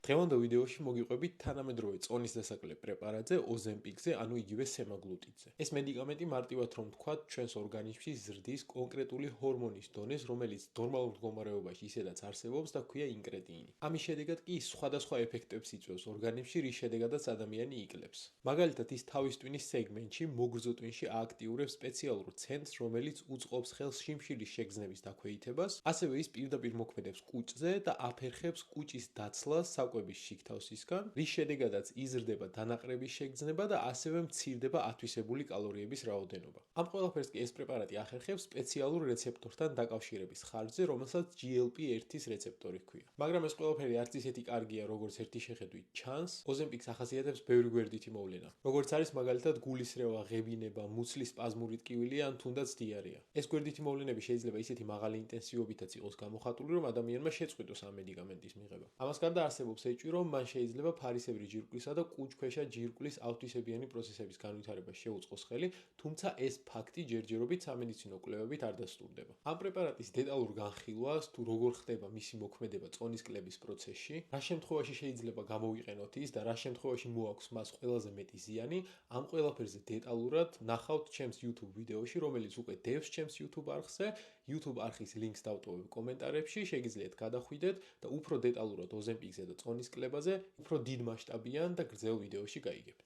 დღევანდელ ვიდეოში მოგიყვებით თანამედროვე წონის დასაკლებ პრეპარატზე, ოზემპიქზე, ანუ იგივე სემაგლუტიდზე. ეს მედიკამენტი მარტივად რომ ვთქვათ, ჩვენს ორგანიზმში ზრდის კონკრეტული ჰორმონის დონეს, რომელიც ნორმალურ მდგომარეობაში ისედაც არსებობს და ქვია ინკრეტინი. ამის შედეგად კი სხვადასხვა ეფექტებს იწვევს ორგანიზმში, რის შედეგადაც ადამიანი იკლებს. მაგალითად, ის თავის ტვინის სეგმენტში, მოგრძო ტვინში ააქტიურებს სპეციალურ ცენტრს, რომელიც უწყობს ხელს შიმშილის შეგრძნების დაქვეითებას, ასევე ის პირდაპირ მოქმედებს კუჭზე და აფერხებს კუჭის დაცლას საკვების შიგთავსისგან, რის შედეგადაც იზრდება დანაყრების შეგრძნება და ასევე მცირდება ათვისებული კალორიების რაოდენობა. ამ ყველაფერს კი ეს პრეპარატი ახერხებს სპეციალურ რეცეპტორთან დაკავშირების ხარჯზე, რომელსაც GLP-1-ის რეცეპტორი ჰქვია. მაგრამ ეს ყველაფერი არც ისეთი კარგია, როგორც ერთი შეხედვით ჩანს. ოზემპიქს ახასიათებს ბევრი გვერდითი მოვლენა, როგორც არის მაგალითად გულისრევა, ღებინება, მუცლის სპაზმური ტკივილი ან თუნდაც დიარეა. ეს გვერდითი მოვლენები შეიძლება ისეთი მაღალი ინტენსივობითაც იყოს გამოხატული, რომ ადამიანმა შეწყვიტოს ამ მედიკამენტის მიღება. ამას გარდა არსებობს ეჭვი, რომ მან შეიძლება ფარისებრი ჯირკვლისა და კუჭქვეშა ჯირკვლის ავთვისებიანი პროცესების განვითარებას შეუწყოს ხელი, თუმცა ეს ფაქტი ჯერჯერობით სამედიცინო კვლევებით არ დასტურდება. ამ პრეპარატის დეტალურ განხილვას, თუ როგორ ხდება მისი მოქმედება წონის კლების პროცესში, რა შემთხვევაში შეიძლება გამოვიყენოთ ის და რა შემთხვევაში მოაქვს მას ყველაზე მეტი ზიანი, ამ ყველაფერზე დეტალურად ნახავთ ჩემს YouTube ვიდეოში, რომელიც უკვე დევს ჩემს YouTube არხზე. YouTube არხის ლინკს დავტოვებ კომენტარებში, შეგიძლიათ გადახვიდეთ და უფრო დეტალურად ოზემპიქზე და წონის კლებაზე უფრო დიდ მასშტაბიან და გრძელ ვიდეოში გაიგებთ.